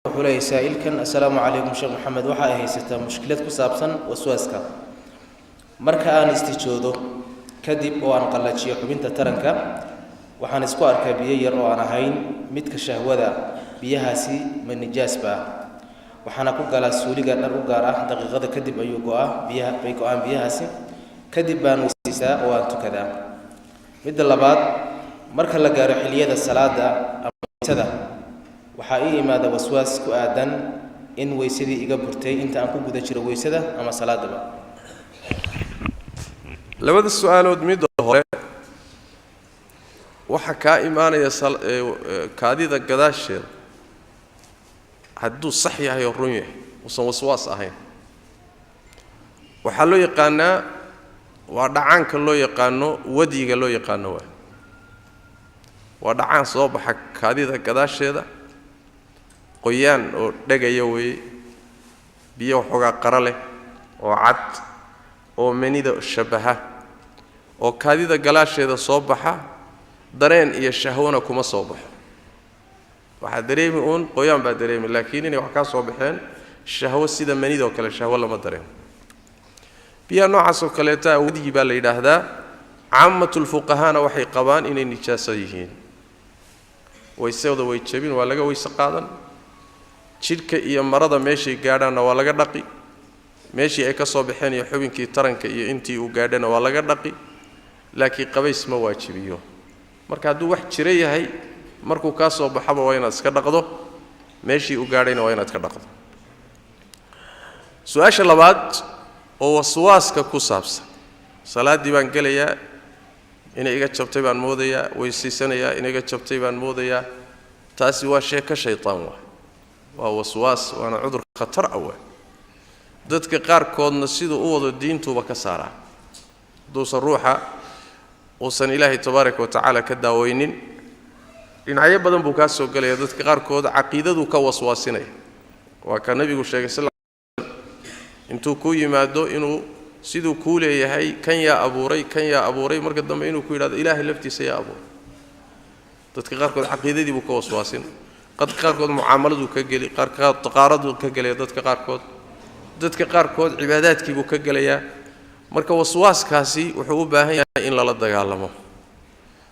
وحولي سائل كان السلام عليكم شيخ محمد وحا هيستا مشكلة كسابسا وسواسكا مركا آن استيجودو كدب وان قلتشي حبينتا ترنكا وحان اسكو أركا بيير وان هين متك شهودا بيهاسي من نجاسبا وحان أكو قالا سوليغا نرو قارا دقيقة كدب أيو قواه بيكو آن بيهاسي كدب بان وسيسا وان تكدا مد اللباد مركا لقارا حلية الصلاة أمسدا waxaa ii imaada waswaas ku aadan in weysadii iga burtay inta aan ku guda jiro weysada ama salaadaba labada su'aalood mid hore waxa ka imaanaya kaadida gadaasheeda hadduu sax yahay oo run yahay usan waswaas ahayn waxa loo yaqaanaa waa dhacaanka loo yaqaano wadiga loo yaqaano waa dhacaan soo baxa kaadida gadaasheeda qoyaan oo dhagaya way biyo xogaa qara leh oo cad oo manida shabaha oo kaadida galaasheeda soo baxa dareen iyo shahwana kuma soo baxo waxa dareemi qoyaan baa dareemi laakiin inay wax ka soo baxeen shahwa sida manida oo kale shahwa lama dareemo biyo noocaas oo kale taa wadigi baa la yiraahdaa caamatul fuqahaana waxay qabaan inay nijaasa yihiin waysawda way jabin waa laga weysa qaadan jidhka iyo marada meeshii gaadhana waa laga dhaqi meeshii ay ka soo baxeen iyo xubinkii taranka iyo intii uu gaadhana waa laga dhaqi laakiin qabays ma waajibiyo marka hadduu wax jira yahay markuu ka soo baxaba waa inaad iska dhaqdo meeshii uu gaadhayna waa inaad ka dhaqdo su'aasha labaad oo waswaaska ku saabsan salaadii baan gelayaa inay iga jabtay baan moodayaa weysiisanayaa inay iga jabtay baan moodayaa taasi waa sheeko shaytaan waa waswaas waana cudur khatar ah dadka qaar koodna sidoo u wado diintuba ka saara doosan ruuxa uusan ilaahay tabaaraka wa tacaala ka daaweynin dhinacyo badan buu ka soo galaya dadka qaar kood aqeedadu ka waswaasinaya waa ka nabigu sheegay sallallahu alayhi wasallam intuu ku yimaado inuu sidoo ku leeyahay kan yaa abuuray marka dambe inuu ku yiraahdo ilaahay laftiisa yaa abuuray dadka qaar kood aqeedadii buu ka waswaasinaya قد قاركود معاملته كجلي قاركود تقارضه كجلي dadka qaarkood cibaadaadkii buu ka galaya marka waswaaskaasi wuxuu u baahan yahay in la dagaalamo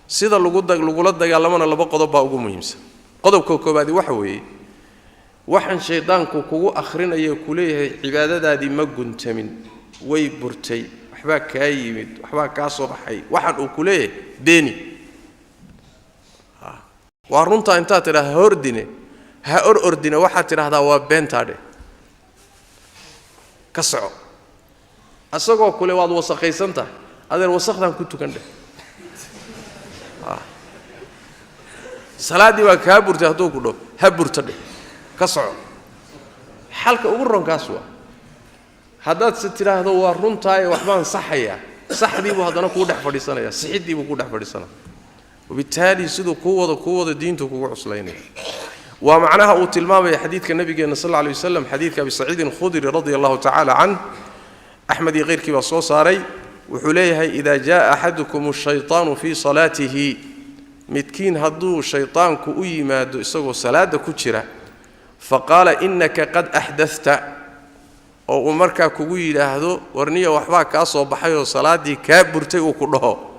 sida lagula dagaalamana laba qodob baa ugu muhiimsan qodobka koobaad waxa weeye waxan shaydaanku kugu akhrinayo kuleeyahay cibaadadaadii ma guntamin way burtay waxba ka yimid waxba ka soo baxay waxan uu kuleeyahay deeni وارنتا انت ترى هوردينه ordine waxa tiraahdaa waa beentaade ka soco asagoo kule waad wasaqaysanta adeer wasaqdan ku tukandhe salaadi waa ka burtay haduu ku dhow ha burtade ka soco halka ugu ronkaas waa hadaad si tiraahdo waa runtaa waxbaan saxaya saxdii buu hadana ku dhex fadhiisanaya sixidii buu ku dhex fadhiisanaya وبالتالي سيدو قوة دينته كوة عسلين ومعناها أوتلمام حديث النبي صلى الله عليه وسلم حديث أبي سعيد الخدري رضي الله تعالى عنه أحمد غير كي صاري وحليها إذا جاء أحدكم الشيطان في صلاته متكين هدو الشيطان كوي ما دو صلاة كتشرة فقال إنك قد أحدثت أو أمرك كوي لهذو ورنية وحباك أصوب حيو صلاة دي كابرتي وكله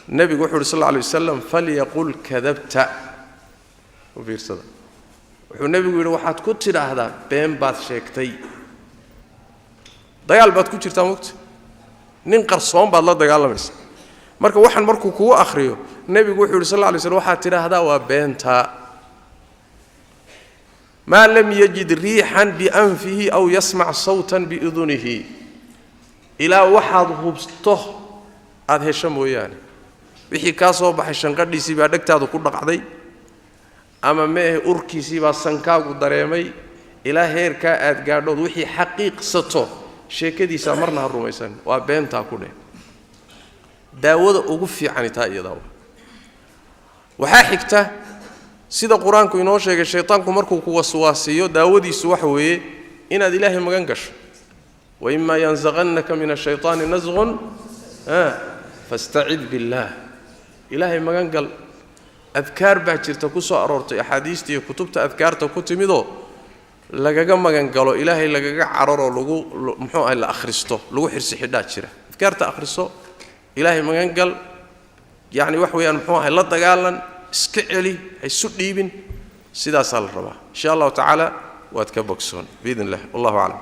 النبي صلى الله عليه وسلم فليقول كذبت وفي صدق والنبي يقول واحد كنت هذا بين بعض شيكتي دجال بعد كنت تاموت ننقر صوم بعد الله دجال مس مركو واحد مركو كو آخره النبي يقول صلى الله عليه وسلم واحد ترى هذا وبينتا ما لم يجد ريحا بأنفه أو يسمع صوتا بأذنه إلى واحد هبسطه هذا هشام وياني wixii ka soo baxay shanqadhiisii baa dhagtaadu ku dhaqaday ama mee urkiisii baa sankaagu dareemay ilaa heerka aad gaadhood wixii xaqiiqsato sheekadiisa marna ha rumaysan waa beenta ku dheh daawada ugu fiican taa iyada waxa xigta sida quraanku inoo sheegay shaytaanku markuu ku waswaasiyo daawadiisu wax weeye inaad ilaahay magan gasho wa imma yanzaghannaka min ash-shaytaani nazghun fasta'id billah إلهي مغانقل أذكار باجرتا كسو أرورتي أحاديثتي كتبت أذكارتا كتميدو lagaga magan galo ilaahay lagaga cararo lagu muxuu ahay la akhristo lagu xirsi xidhaa jira adkaarta akhriso ilaahay magan gal yani wax weeyaan muxuu ahay la dagaalan iska celi hay su dhiibin sidaas la rabaa insha Allah ta'ala waad ka bogsoon biidin Allah wallahu a'lam